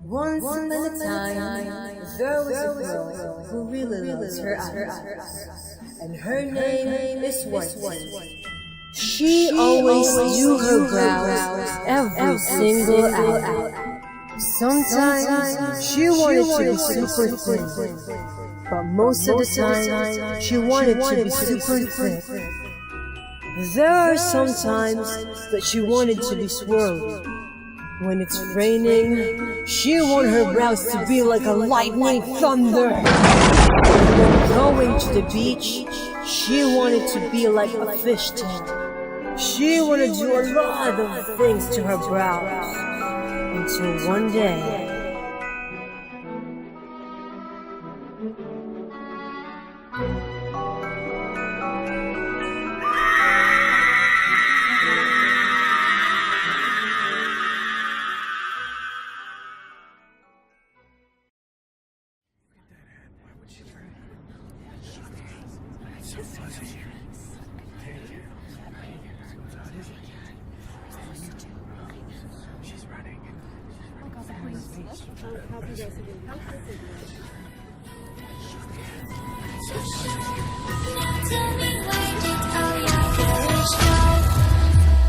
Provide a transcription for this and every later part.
Once upon a time, there was a girl who really loves her eyes, and her name is Ajhen. She always do her brows every single hour. Sometimes she wanted to be super thin, but most of the time she wanted to be super thick. There are some times that she wanted to be swirly. When it's raining, she wants her brows to be like a lightning thunder. When going to the beach, she wanted to be like a fish tank. She wanted to do a lot of things to her brows. Until one day,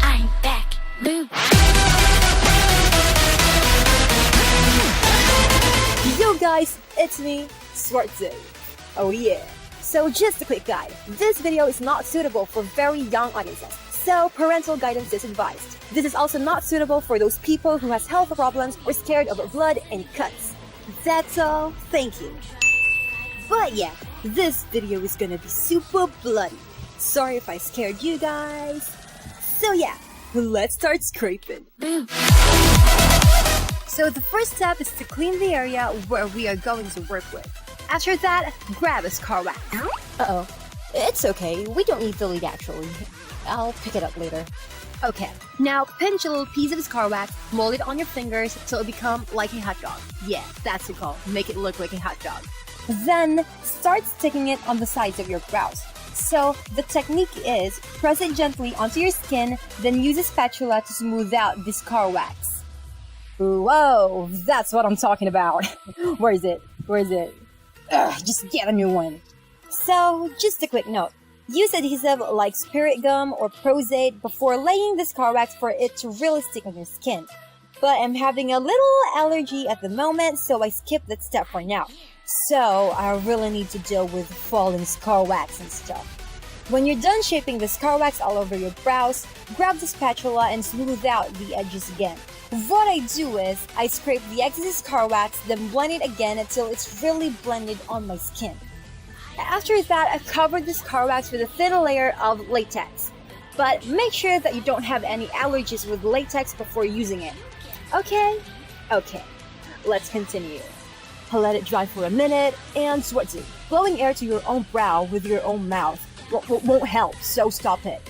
I'm back. Boom. Yo guys, it's me, Ajhen. Oh yeah. So just a quick guide. This video is not suitable for very young audiences, so parental guidance is advised. This is also not suitable for those people who has health problems or scared of blood and cuts. That's all, thank you. But yeah, this video is gonna be super bloody. Sorry if I scared you guys. So yeah, let's start scraping. Boom. So the first step is to clean the area where we are going to work with. After that, grab a scar wax. Uh-oh. It's okay, we don't need the lead actually. I'll pick it up later. Okay, now pinch a little piece of scar wax, mold it on your fingers till it become like a hot dog. Yeah, that's the call. Make it look like a hot dog. Then, start sticking it on the sides of your brows. So, the technique is, press it gently onto your skin, then use a spatula to smooth out the scar wax. Whoa, that's what I'm talking about. Where is it? Ugh, just get a new one. So, just a quick note. Use adhesive like spirit gum or Prozade before laying the scar wax for it to really stick on your skin. But I'm having a little allergy at the moment, so I skipped that step for now. So, I really need to deal with falling scar wax and stuff. When you're done shaping the scar wax all over your brows, grab the spatula and smooth out the edges again. What I do is, I scrape the excess scar wax, then blend it again until it's really blended on my skin. After that, I cover the scar wax with a thin layer of latex. But make sure that you don't have any allergies with latex before using it. Okay, let's continue. Let it dry for a minute, and Ajhen. Blowing air to your own brow with your own mouth won't help, so stop it.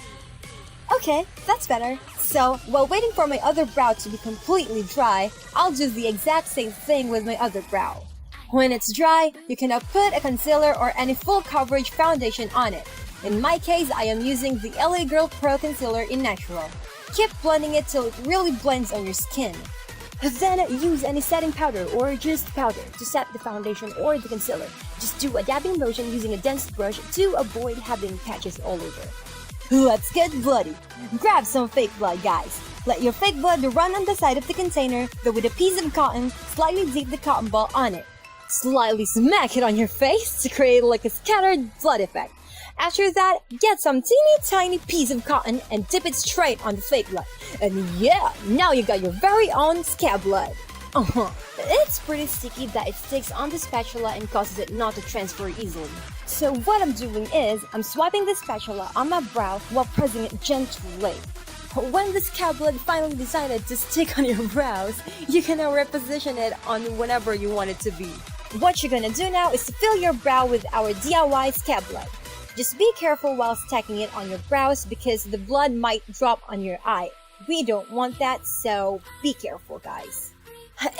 Okay, that's better. So, while waiting for my other brow to be completely dry, I'll do the exact same thing with my other brow. When it's dry, you can now put a concealer or any full coverage foundation on it. In my case, I am using the LA Girl Pro Concealer in Natural. Keep blending it till it really blends on your skin. Then use any setting powder or just powder to set the foundation or the concealer. Just do a dabbing motion using a dense brush to avoid having patches all over. Let's get bloody! Grab some fake blood, guys. Let your fake blood run on the side of the container, though with a piece of cotton, slightly dip the cotton ball on it. Slightly smack it on your face to create like a scattered blood effect. After that, get some teeny tiny piece of cotton and dip it straight on the fake blood. And yeah, now you got your very own scab blood. It's pretty sticky that it sticks on the spatula and causes it not to transfer easily. So what I'm doing is, I'm swiping the spatula on my brow while pressing it gently. When the scab blood finally decided to stick on your brows, you can now reposition it on whenever you want it to be. What you're gonna do now is to fill your brow with our DIY scab blood. Just be careful while stacking it on your brows because the blood might drop on your eye. We don't want that, so be careful, guys.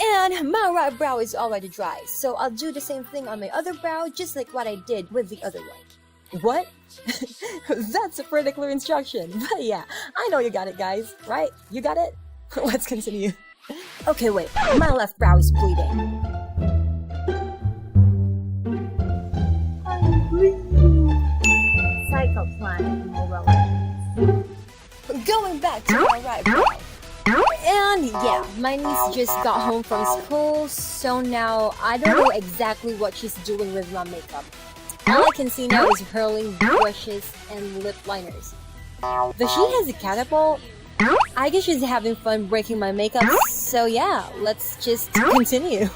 And my right brow is already dry, so I'll do the same thing on my other brow just like what I did with the other one. What? That's a pretty clear instruction, but yeah, I know you got it, guys, right? You got it? Let's continue. Okay, wait, my left brow is bleeding. Cycle plan Mobile Legends. Going back to my right brow. And yeah, my niece just got home from school, so now I don't know exactly what she's doing with my makeup. All I can see now is hurling brushes and lip liners. Though she has a catapult, I guess she's having fun breaking my makeup, so yeah, let's just continue.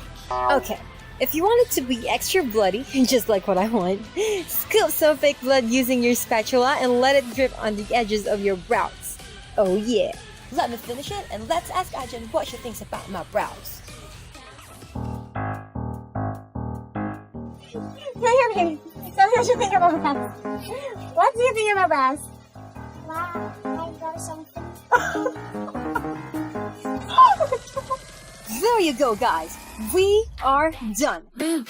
Okay, if you want it to be extra bloody, just like what I want, scoop some fake blood using your spatula and let it drip on the edges of your brows. Oh yeah. Let me finish it and let's ask Ajhen what she thinks about my brows. So what do you think about my brows? What do you think about my brows? Wow, my brows something. There you go, guys. We are done. Boo.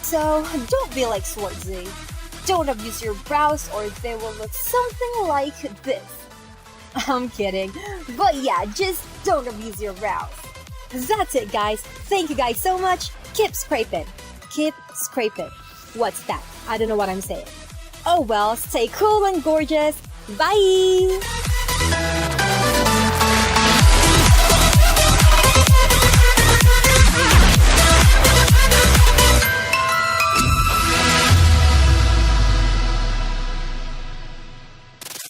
So, don't be like Swartzy. Don't abuse your brows or they will look something like this. I'm kidding. But yeah, just don't abuse your brows. That's it, guys. Thank you guys so much. Keep scraping. Keep scraping. What's that? I don't know what I'm saying. Oh well, stay cool and gorgeous. Bye!